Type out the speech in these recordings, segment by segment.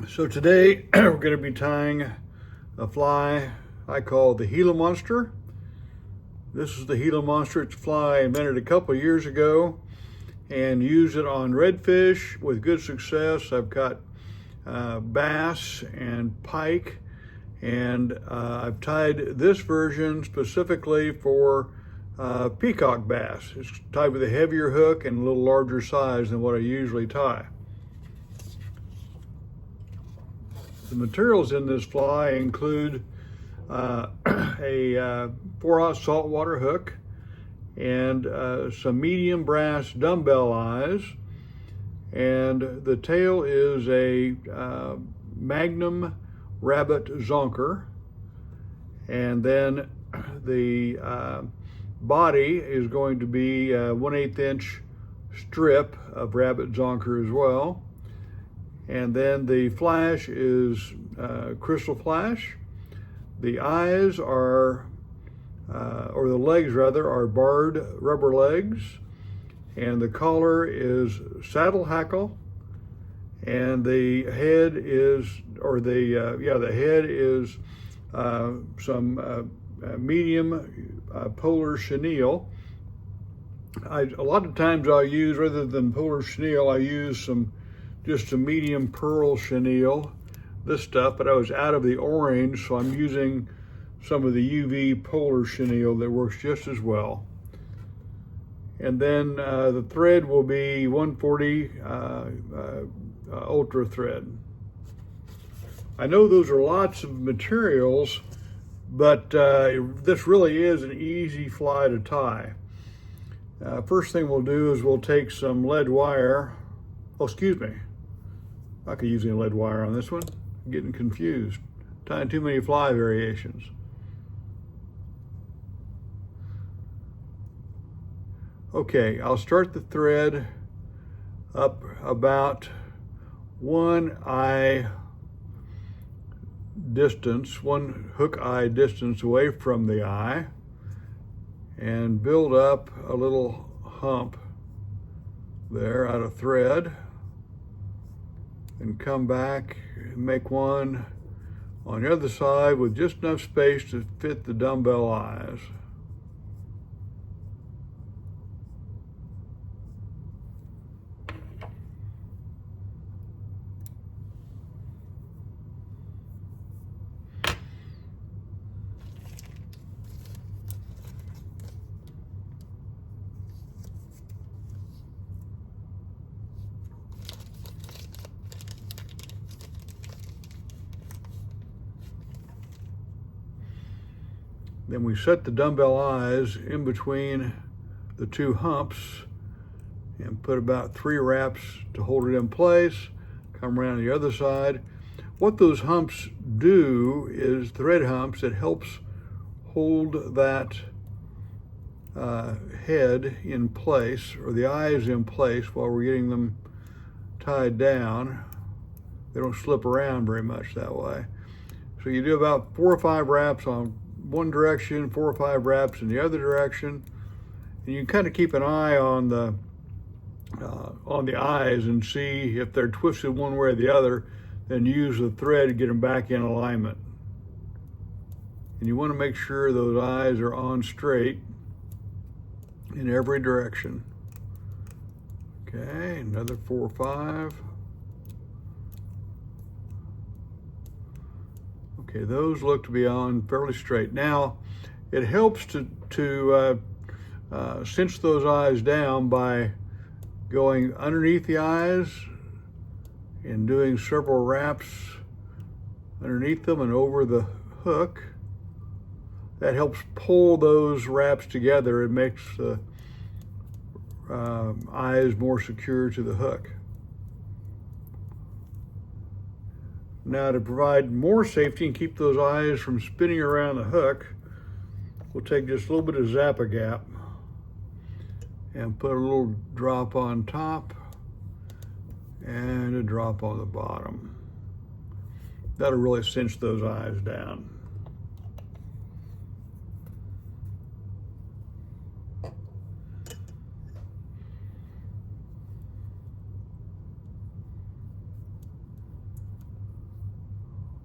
So today we're going to be tying a fly I call the Gila monster. This is the Gila monster. It's a fly I invented a couple of years ago and used it on redfish with good success. I've caught bass and pike, and I've tied this version specifically for peacock bass. It's tied with a heavier hook and a little larger size than what I usually tie. The materials in this fly include a 4/0 saltwater hook and some medium brass dumbbell eyes, and the tail is a Magnum rabbit zonker, and then the body is going to be a 1/8 inch strip of rabbit zonker as well. And then the flash is crystal flash. The eyes are, or the legs rather, are barred rubber legs. And the collar is saddle hackle. And the head is, the head is some medium polar chenille. A lot of times I'll use, rather than polar chenille, I use just a medium pearl chenille, this stuff, but I was out of the orange, so I'm using some of the UV polar chenille that works just as well. And then the thread will be 140 ultra thread. I know those are lots of materials, but this really is an easy fly to tie. First thing we'll do is we'll take some lead wire. Oh, excuse me. I could use any lead wire on this one. I'm getting confused. Tying too many fly variations. Okay, I'll start the thread up about 1 eye distance, 1 hook eye distance away from the eye, and build up a little hump there out of thread, and come back and make one on the other side with just enough space to fit the dumbbell eyes. Then we set the dumbbell eyes in between the 2 humps and put about 3 wraps to hold it in place. Come around the other side. What those humps do is, thread humps, it helps hold that head in place, or the eyes in place, while we're getting them tied down. They don't slip around very much that way. So you do about 4 or 5 wraps on one direction, 4 or 5 wraps in the other direction, and you can kind of keep an eye on the eyes and see if they're twisted one way or the other. Then use the thread to get them back in alignment. And you want to make sure those eyes are on straight in every direction. Okay, another 4 or 5. Okay, those look to be on fairly straight. Now, it helps to cinch those eyes down by going underneath the eyes and doing several wraps underneath them and over the hook. That helps pull those wraps together. It makes the eyes more secure to the hook. Now, to provide more safety and keep those eyes from spinning around the hook, we'll take just a little bit of Zap-A-Gap and put a little drop on top and a drop on the bottom. That'll really cinch those eyes down.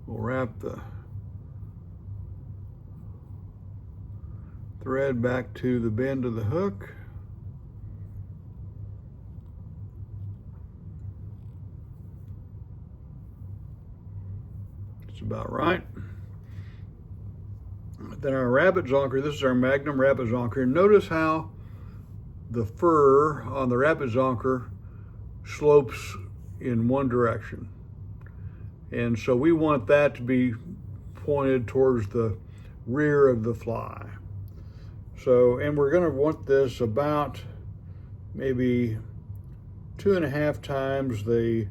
We'll wrap the thread back to the bend of the hook. It's about right. Then our rabbit zonker, this is our Magnum rabbit zonker. Notice how the fur on the rabbit zonker slopes in one direction. And so we want that to be pointed towards the rear of the fly. So, and we're gonna want this about maybe 2.5 times the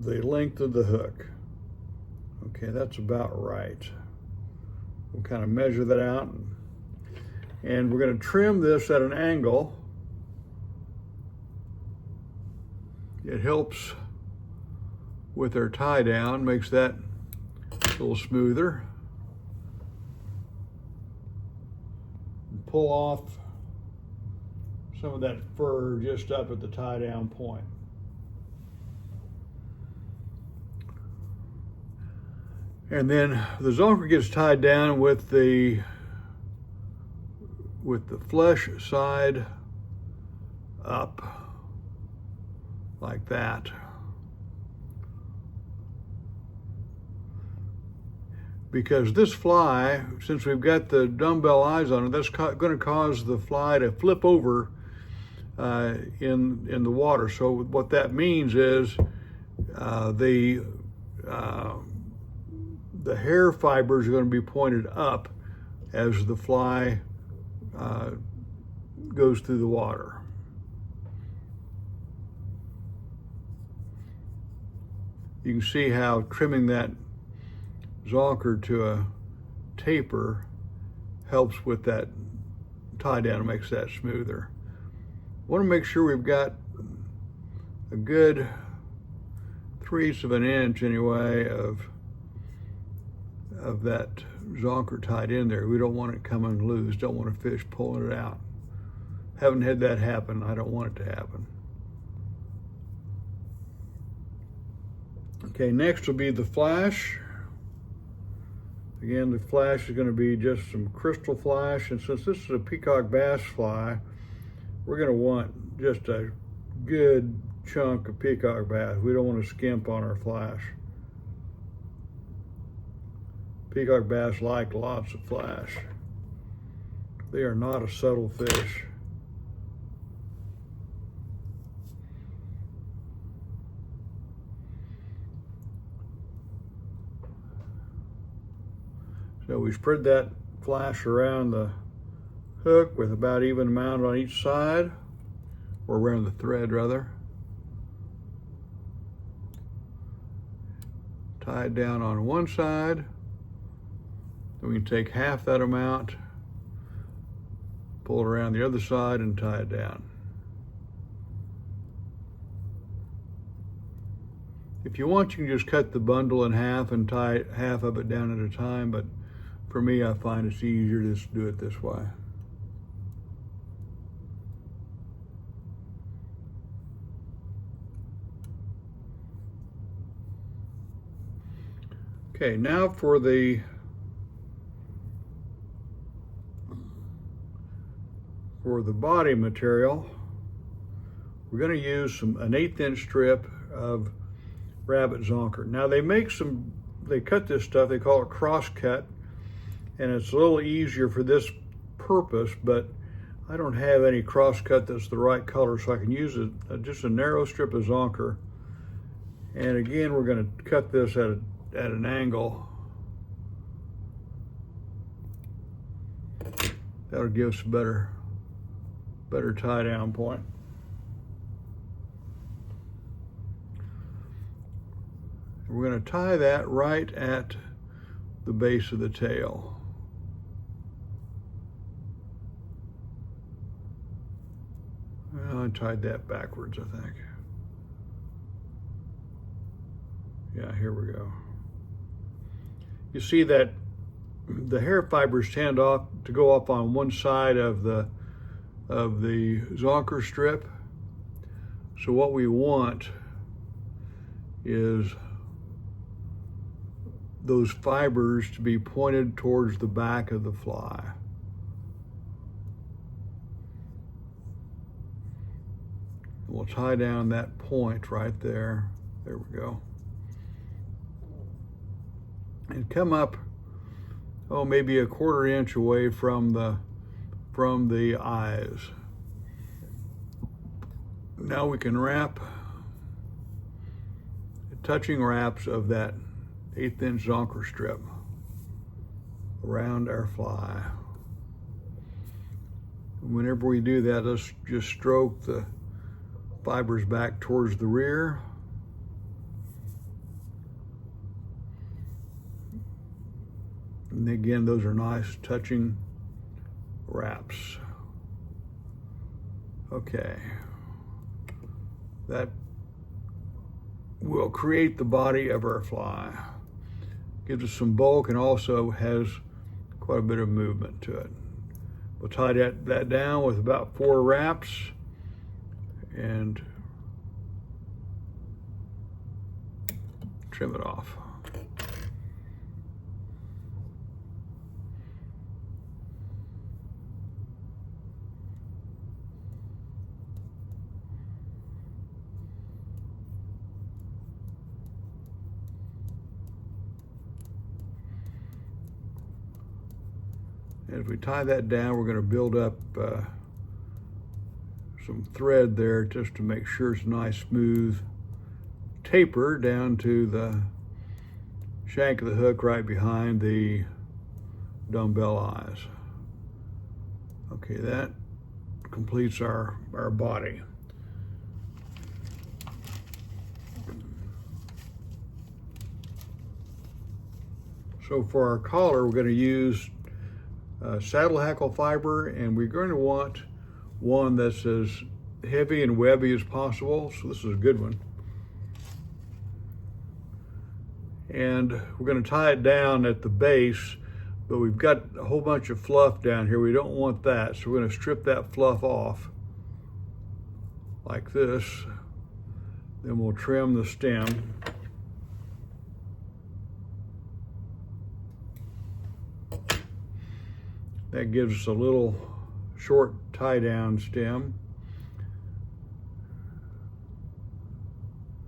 length of the hook. Okay, that's about right. We'll kind of measure that out. And we're gonna trim this at an angle. It helps with our tie down, makes that a little smoother. And pull off some of that fur just up at the tie down point. And then the zonker gets tied down with the flesh side up like that. Because this fly, since we've got the dumbbell eyes on it, that's going to cause the fly to flip over in the water. So what that means is the hair fibers are going to be pointed up as the fly goes through the water. You can see how trimming that zonker to a taper helps with that tie down, makes that smoother. I want to make sure we've got a good 3/8 of an inch anyway of that zonker tied in there. We don't want it coming loose, don't want a fish pulling it out. Haven't had that happen, I don't want it to happen. Okay, next will be the flash. Again, the flash is going to be just some crystal flash, and since this is a peacock bass fly, we're going to want just a good chunk of peacock bass. We don't want to skimp on our flash. Peacock bass like lots of flash. They are not a subtle fish. So we spread that flash around the hook with about even amount on each side, or around the thread rather. Tie it down on one side. Then we can take half that amount, pull it around the other side and tie it down. If you want, you can just cut the bundle in half and tie half of it down at a time, but for me, I find it's easier to just do it this way. Okay, now for the body material, we're going to use an 1/8 inch strip of rabbit zonker. Now they cut this stuff, they call it cross cut, and it's a little easier for this purpose, but I don't have any cross cut that's the right color, so I can use just a narrow strip of zonker. And again, we're going to cut this at an angle. That'll give us a better tie down point. We're going to tie that right at the base of the tail. Well, I tied that backwards, I think. Yeah, here we go. You see that the hair fibers tend to go up on one side of the zonker strip. So what we want is those fibers to be pointed towards the back of the fly. We'll tie down that point right there. There we go. And come up, oh, maybe a 1/4 inch away from the eyes. Now we can wrap touching wraps of that 1/8 inch zonker strip around our fly. Whenever we do that, let's just stroke the fibers back towards the rear. And again, those are nice touching wraps. Okay. That will create the body of our fly. Gives us some bulk and also has quite a bit of movement to it. We'll tie that down with about 4 wraps and trim it off. As we tie that down, we're going to build up some thread there just to make sure it's nice, smooth taper down to the shank of the hook right behind the dumbbell eyes. Okay, that completes our body. So for our collar, we're going to use saddle hackle fiber, and we're going to want one that's as heavy and webby as possible. So this is a good one. And we're going to tie it down at the base, but we've got a whole bunch of fluff down here. We don't want that, so we're going to strip that fluff off like this. Then we'll trim the stem. That gives us a little short tie-down stem.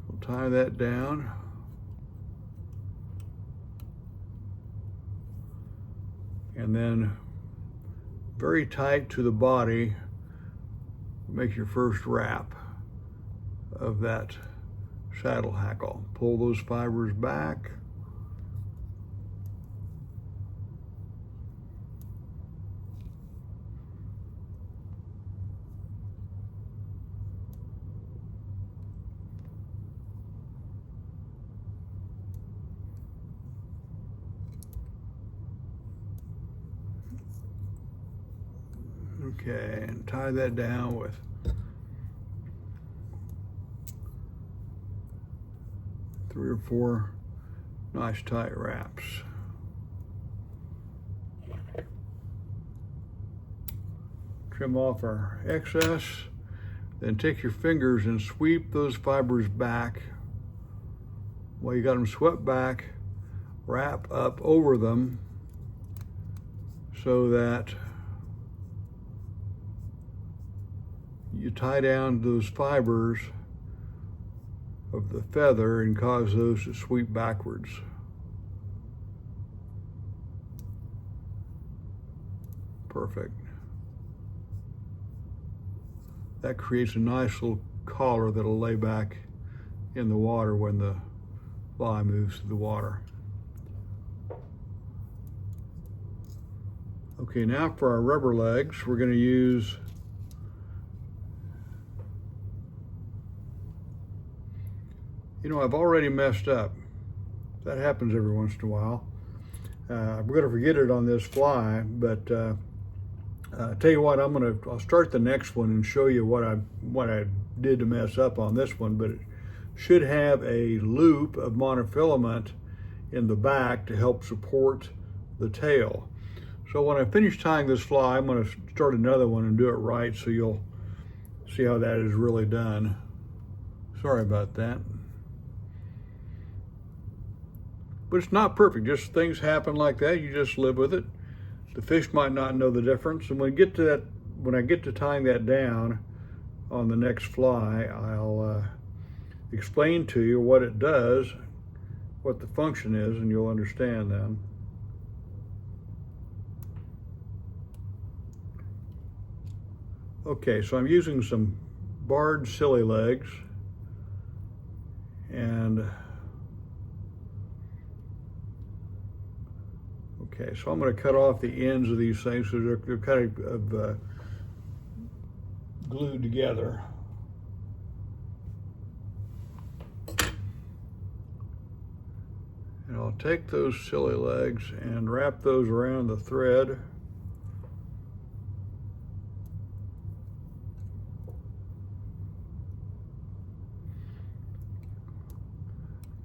We'll tie that down. And then very tight to the body, make your first wrap of that saddle hackle. Pull those fibers back. Okay, and tie that down with three or four nice tight wraps. Trim off our excess, then take your fingers and sweep those fibers back. While you got them swept back, wrap up over them so that you tie down those fibers of the feather and cause those to sweep backwards. Perfect. That creates a nice little collar that'll lay back in the water when the fly moves through the water. Okay, now for our rubber legs, we're going to use I've already messed up. That happens every once in a while. We're going to forget it on this fly, but tell you what, I'll start the next one and show you what I did to mess up on this one. But it should have a loop of monofilament in the back to help support the tail. So when I finish tying this fly, I'm going to start another one and do it right, so you'll see how that is really done. Sorry about that. But it's not perfect. Just things happen like that. You just live with it. The fish might not know the difference. And when I get to tying that down on the next fly, I'll explain to you what it does, what the function is, and you'll understand then. Okay, so I'm using some barred silly legs, and okay, so I'm going to cut off the ends of these things because they're kind of glued together. And I'll take those silly legs and wrap those around the thread.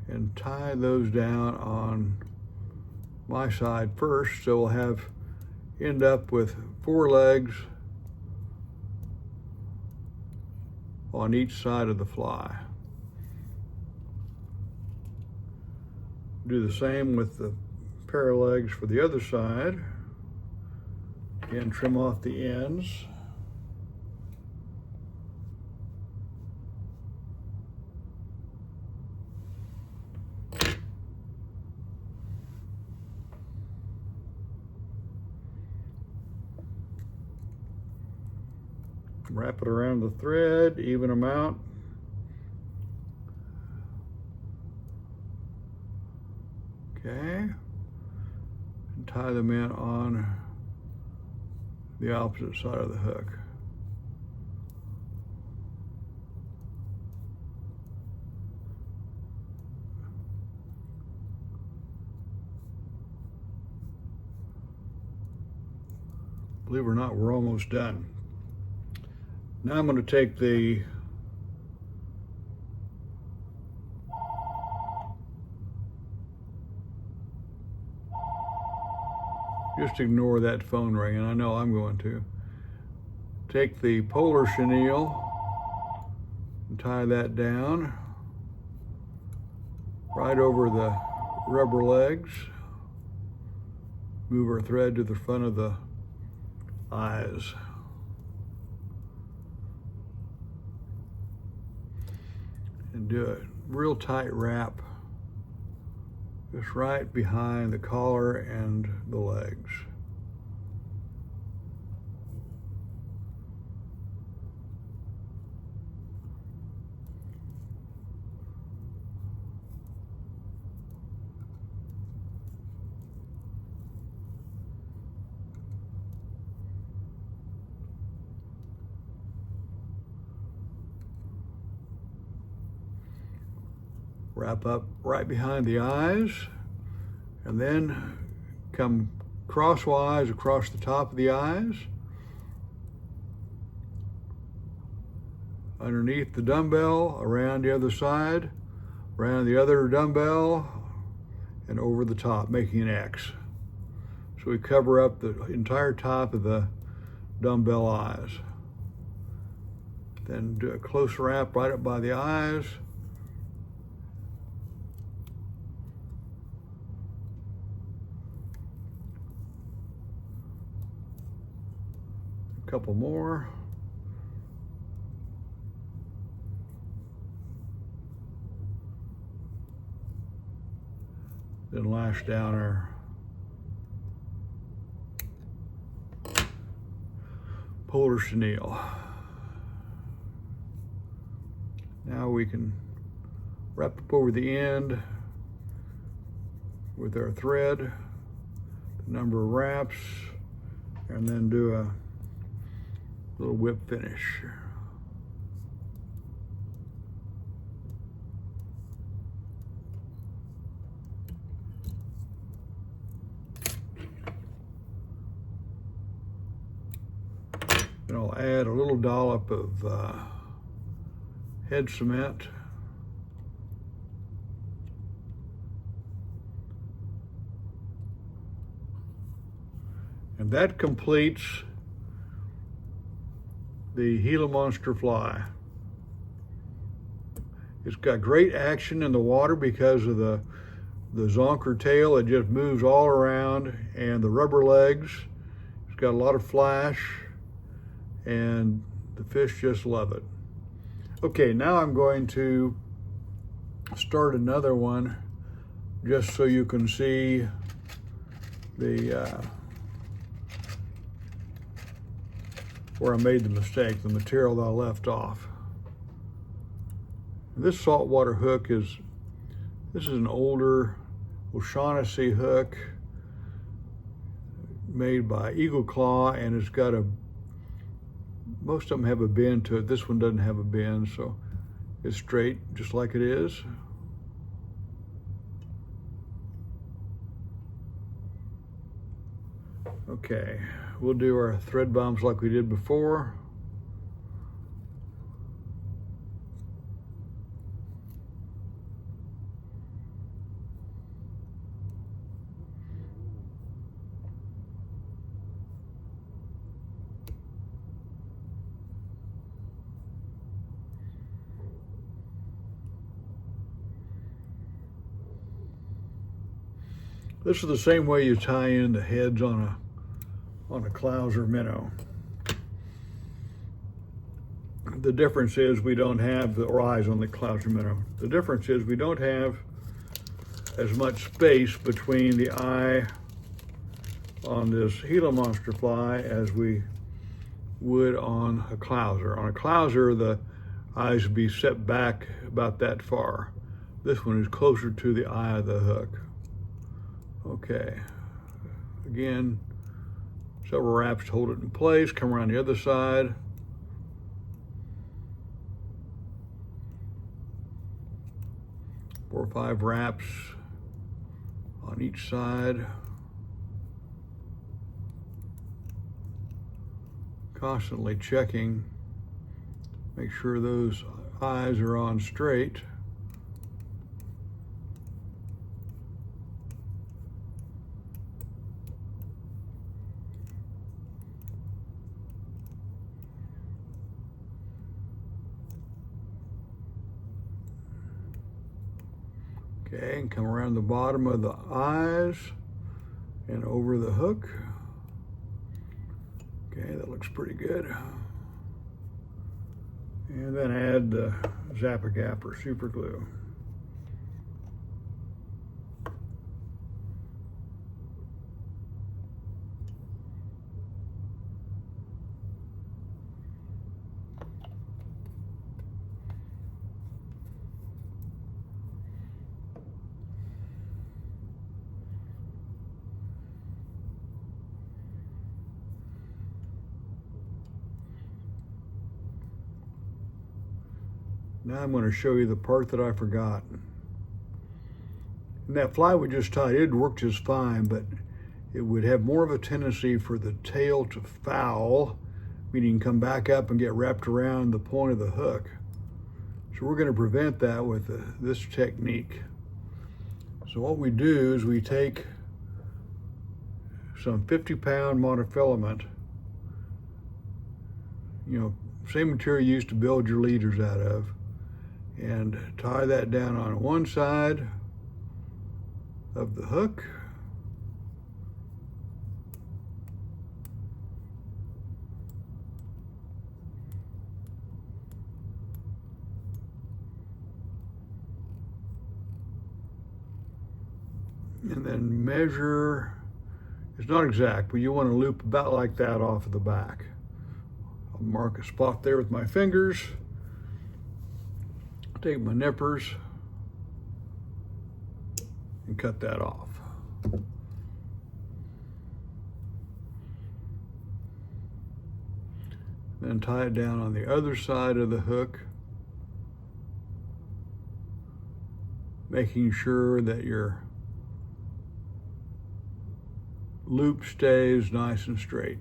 And tie those down on my side first, so we'll end up with 4 legs on each side of the fly. Do the same with the pair of legs for the other side. Again, trim off the ends. Wrap it around the thread, even them out. Okay, and tie them in on the opposite side of the hook. Believe it or not, we're almost done. Now I'm going to take the just ignore that phone ringing. I know I'm going to. Take the polar chenille and tie that down right over the rubber legs. Move our thread to the front of the eyes. And do a real tight wrap just right behind the collar and the legs. Wrap up right behind the eyes, and then come crosswise across the top of the eyes, underneath the dumbbell, around the other side, around the other dumbbell, and over the top, making an X. So we cover up the entire top of the dumbbell eyes. Then do a close wrap right up by the eyes. A couple more. Then lash down our polar chenille. Now we can wrap up over the end with our thread, the number of wraps, and then do a little whip finish. And I'll add a little dollop of head cement. And that completes the Gila monster fly. It's got great action in the water because of the the zonker tail, it just moves all around, and the rubber legs, it's got a lot of flash, and the fish just love it. Okay, now I'm going to start another one just so you can see the where I made the mistake, the material that I left off. This saltwater hook this is an older O'Shaughnessy hook made by Eagle Claw, and it's got most of them have a bend to it. This one doesn't have a bend, so it's straight just like it is. Okay, we'll do our thread bumps like we did before. This is the same way you tie in the heads on a clouser minnow. The difference is we don't have the eyes on the clouser minnow. The difference is we don't have as much space between the eye on this Gila monster fly as we would on a clouser. On a clouser, the eyes would be set back about that far. This one is closer to the eye of the hook. Okay, again, several wraps to hold it in place. Come around the other side. Four or five wraps on each side. Constantly checking, make sure those eyes are on straight. Okay, and come around the bottom of the eyes and over the hook. Okay, that looks pretty good. And then add the Zap-A-Gap or super glue. Now I'm going to show you the part that I forgot. And that fly we just tied, it worked just fine, but it would have more of a tendency for the tail to foul, meaning come back up and get wrapped around the point of the hook. So we're going to prevent that with this technique. So what we do is we take some 50-pound monofilament, same material you used to build your leaders out of, and tie that down on one side of the hook. And then measure, it's not exact, but you want to loop about like that off of the back. I'll mark a spot there with my fingers. Take my nippers and cut that off. Then tie it down on the other side of the hook, making sure that your loop stays nice and straight.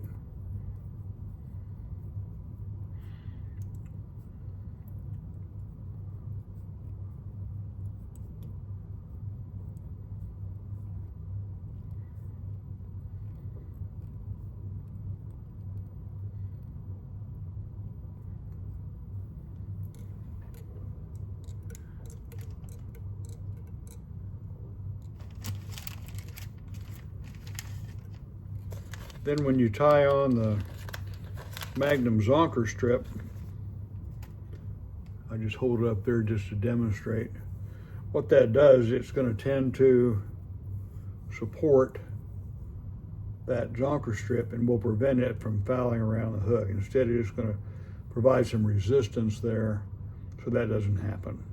Then when you tie on the Magnum zonker strip, I just hold it up there just to demonstrate. What that does, it's going to tend to support that zonker strip and will prevent it from fouling around the hook. Instead, it's going to provide some resistance there so that doesn't happen.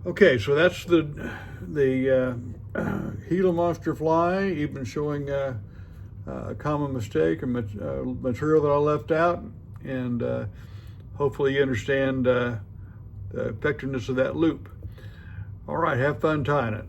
Okay, so that's the Gila monster fly, even showing a common mistake, a material that I left out, and hopefully you understand the effectiveness of that loop. All right, have fun tying it.